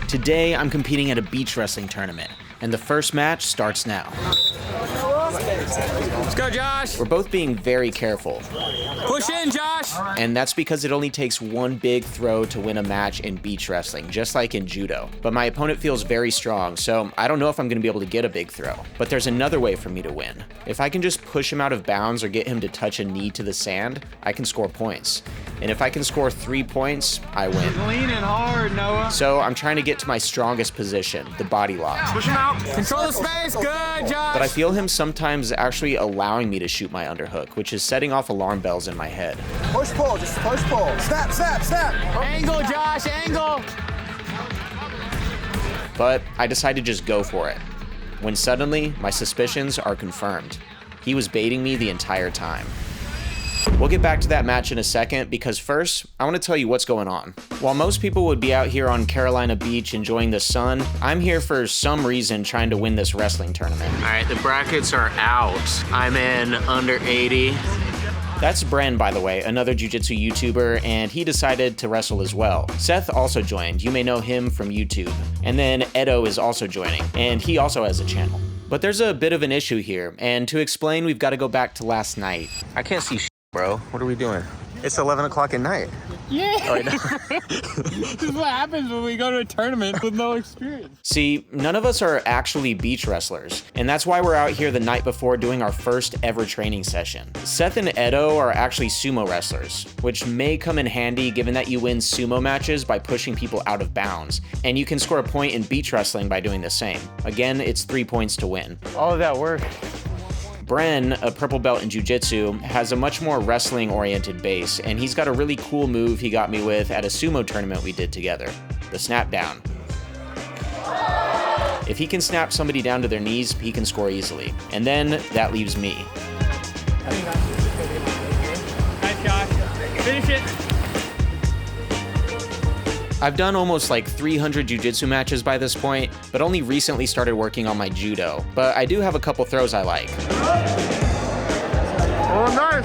Today, I'm competing at a beach wrestling tournament, and the first match starts now. Let's go, Josh. We're both being very careful. Push in, Josh. And that's because it only takes one big throw to win a match in beach wrestling, just like in judo. But my opponent feels very strong, so I don't know if I'm going to be able to get a big throw. But there's another way for me to win. If I can just push him out of bounds or get him to touch a knee to the sand, I can score points. And if I can score 3 points, I win. He's leaning hard, Noah. So I'm trying to get to my strongest position, the body lock. Push him out. Control the space. Good, Josh. But I feel him sometimes actually allowing me to shoot my underhook, which is setting off alarm bells in my head. Push pull, just push pull. Snap, snap, snap. Angle, Josh, angle. But I decide to just go for it, when suddenly my suspicions are confirmed. He was baiting me the entire time. We'll get back to that match in a second, because first, I want to tell you what's going on. While most people would be out here on Carolina Beach enjoying the sun, I'm here for some reason trying to win this wrestling tournament. All right, the brackets are out. I'm in under 80. That's Bren, by the way, another jiu-jitsu YouTuber, and he decided to wrestle as well. Seth also joined. You may know him from YouTube. And then Edo is also joining, and he also has a channel. But there's a bit of an issue here, and to explain, we've got to go back to last night. I can't see shit, bro. What are we doing? It's 11 o'clock at night. Yeah. Oh, no. This is what happens when we go to a tournament with no experience. See, none of us are actually beach wrestlers, and that's why we're out here the night before doing our first ever training session. Seth and Edo are actually sumo wrestlers, which may come in handy given that you win sumo matches by pushing people out of bounds, and you can score a point in beach wrestling by doing the same. Again, it's 3 points to win. All of that work. Bren, a purple belt in jiu-jitsu, has a much more wrestling-oriented base, and he's got a really cool move he got me with at a sumo tournament we did together, the snap down. If he can snap somebody down to their knees, he can score easily. And then that leaves me. Nice, Josh. Finish it. I've done almost like 300 jiu-jitsu matches by this point, but only recently started working on my judo. But I do have a couple throws I like. Oh, nice.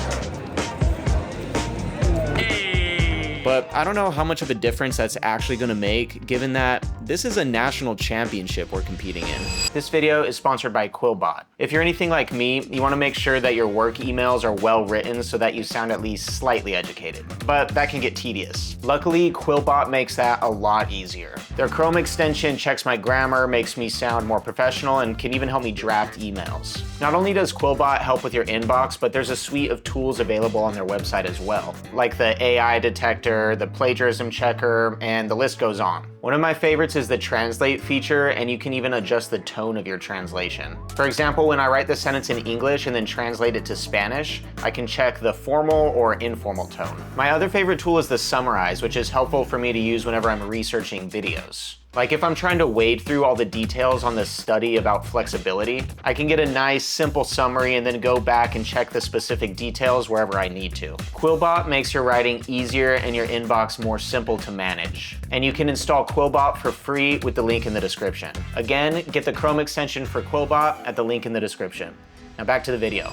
But I don't know how much of a difference that's actually gonna make, given that this is a national championship we're competing in. This video is sponsored by Quillbot. If you're anything like me, you wanna make sure that your work emails are well written so that you sound at least slightly educated. But that can get tedious. Luckily, Quillbot makes that a lot easier. Their Chrome extension checks my grammar, makes me sound more professional, and can even help me draft emails. Not only does Quillbot help with your inbox, but there's a suite of tools available on their website as well, like the AI detector, the plagiarism checker, and the list goes on. One of my favorites is the translate feature, and you can even adjust the tone of your translation. For example, when I write the sentence in English and then translate it to Spanish, I can check the formal or informal tone. My other favorite tool is the summarize, which is helpful for me to use whenever I'm researching videos. Like if I'm trying to wade through all the details on this study about flexibility, I can get a nice simple summary and then go back and check the specific details wherever I need to. Quillbot makes your writing easier and your inbox more simple to manage. And you can install Quillbot for free with the link in the description. Again, get the Chrome extension for Quillbot at the link in the description. Now back to the video.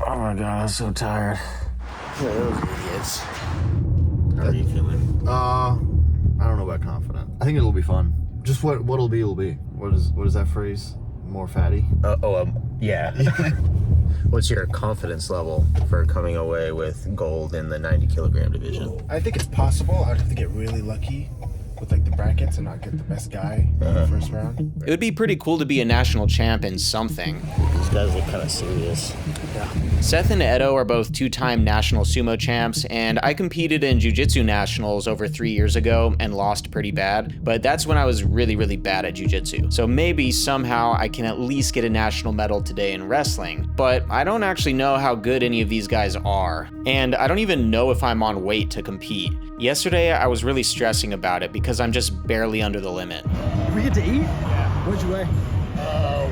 Oh my God, I'm so tired. Those idiots. How are you feeling? I don't know about confident. I think it'll be fun. Just what'll be will be. What is that phrase? More fatty? Yeah. What's your confidence level for coming away with gold in the 90 kilogram division? I think it's possible. I'd have to get really lucky with like the brackets and not get the best guy in the first round. It would be pretty cool to be a national champ in something. These guys look kind of serious. Seth and Edo are both two-time national sumo champs, and I competed in jiu-jitsu nationals over 3 years ago and lost pretty bad, but that's when I was really, really bad at jiu-jitsu. So maybe somehow I can at least get a national medal today in wrestling, but I don't actually know how good any of these guys are. And I don't even know if I'm on weight to compete. Yesterday, I was really stressing about it because I'm just barely under the limit. Did we get to eat? Yeah. What'd you weigh?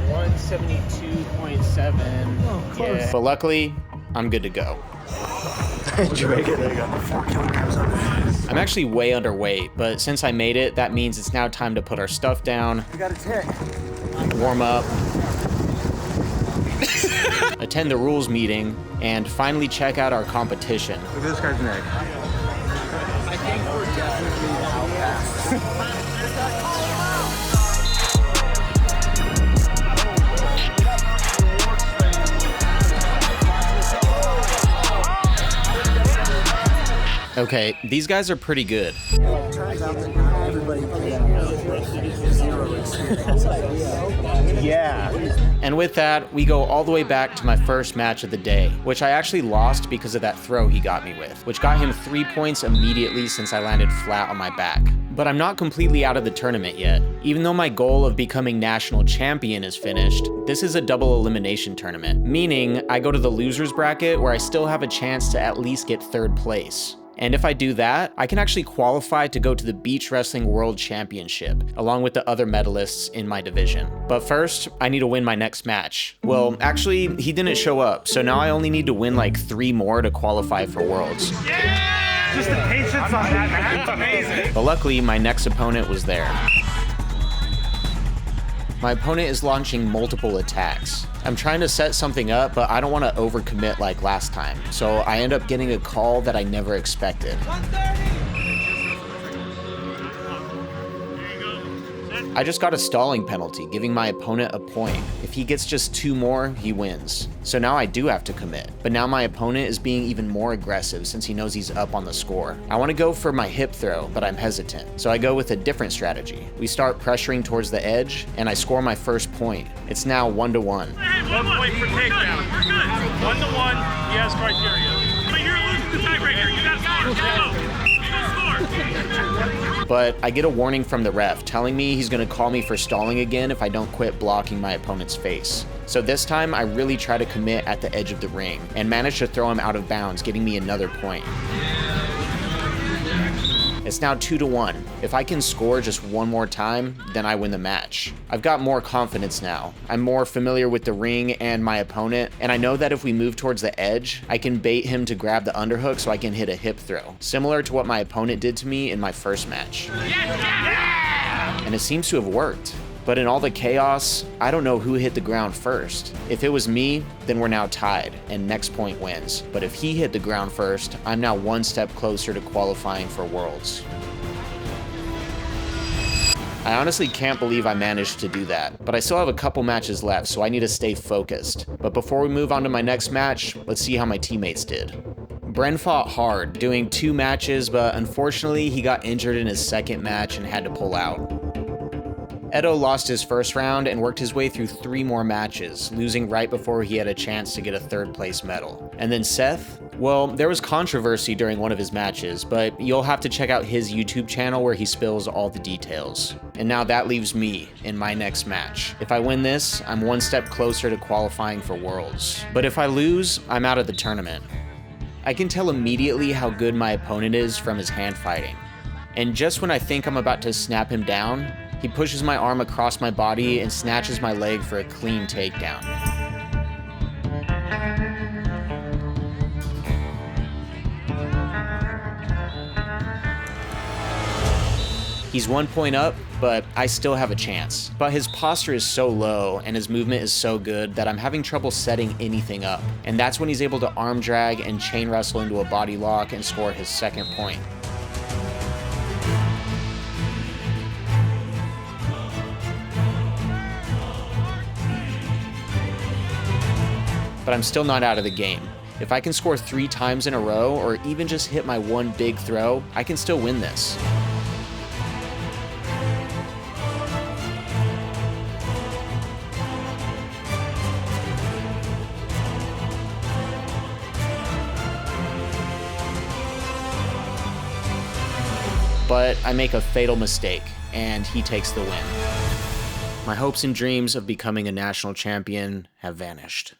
172.7. Oh, close. Yeah. But luckily, I'm good to go. Did you make it? There you go. 4 kilograms on that. I'm actually way underweight, but since I made it, that means it's now time to put our stuff down, You got a tick. warm up, attend the rules meeting, and finally check out our competition. Look at this guy's neck. I think we're definitely outcast. Okay, these guys are pretty good. Yeah. And with that, we go all the way back to my first match of the day, which I actually lost because of that throw he got me with, which got him 3 points immediately since I landed flat on my back. But I'm not completely out of the tournament yet. Even though my goal of becoming national champion is finished, this is a double elimination tournament, meaning I go to the losers bracket where I still have a chance to at least get 3rd place. And if I do that, I can actually qualify to go to the Beach Wrestling World Championship, along with the other medalists in my division. But first, I need to win my next match. Well, actually, he didn't show up, so now I only need to win like 3 more to qualify for Worlds. Yeah! Just the patience on that, man. It's amazing. But luckily, my next opponent was there. My opponent is launching multiple attacks. I'm trying to set something up, but I don't want to overcommit like last time, so I end up getting a call that I never expected. 130! I just got a stalling penalty, giving my opponent a point. If he gets just 2 more, he wins. So now I do have to commit. But now my opponent is being even more aggressive since he knows he's up on the score. I want to go for my hip throw, but I'm hesitant. So I go with a different strategy. We start pressuring towards the edge, and I score my first point. It's now 1-1. 1 point for takedown. You're good. 1-1. He has criteria. But you're losing the tiebreaker. You gotta score. Go. But I get a warning from the ref telling me he's going to call me for stalling again if I don't quit blocking my opponent's face. So this time I really try to commit at the edge of the ring and manage to throw him out of bounds, getting me another point. It's now 2-1. If I can score just 1 more time, then I win the match. I've got more confidence now. I'm more familiar with the ring and my opponent, and I know that if we move towards the edge, I can bait him to grab the underhook so I can hit a hip throw, similar to what my opponent did to me in my first match. And it seems to have worked. But in all the chaos, I don't know who hit the ground first. If it was me, then we're now tied, and next point wins. But if he hit the ground first, I'm now 1 step closer to qualifying for Worlds. I honestly can't believe I managed to do that, but I still have a couple matches left, so I need to stay focused. But before we move on to my next match, let's see how my teammates did. Bren fought hard, doing 2 matches, but unfortunately he got injured in his second match and had to pull out. Edo lost his first round and worked his way through 3 more matches, losing right before he had a chance to get a 3rd place medal. And then Seth? Well, there was controversy during one of his matches, but you'll have to check out his YouTube channel where he spills all the details. And now that leaves me in my next match. If I win this, I'm 1 step closer to qualifying for Worlds. But if I lose, I'm out of the tournament. I can tell immediately how good my opponent is from his hand fighting. And just when I think I'm about to snap him down, he pushes my arm across my body and snatches my leg for a clean takedown. He's 1 point up, but I still have a chance. But his posture is so low and his movement is so good that I'm having trouble setting anything up. And that's when he's able to arm drag and chain wrestle into a body lock and score his 2nd point. But I'm still not out of the game. If I can score 3 times in a row, or even just hit my 1 big throw, I can still win this. But I make a fatal mistake, and he takes the win. My hopes and dreams of becoming a national champion have vanished.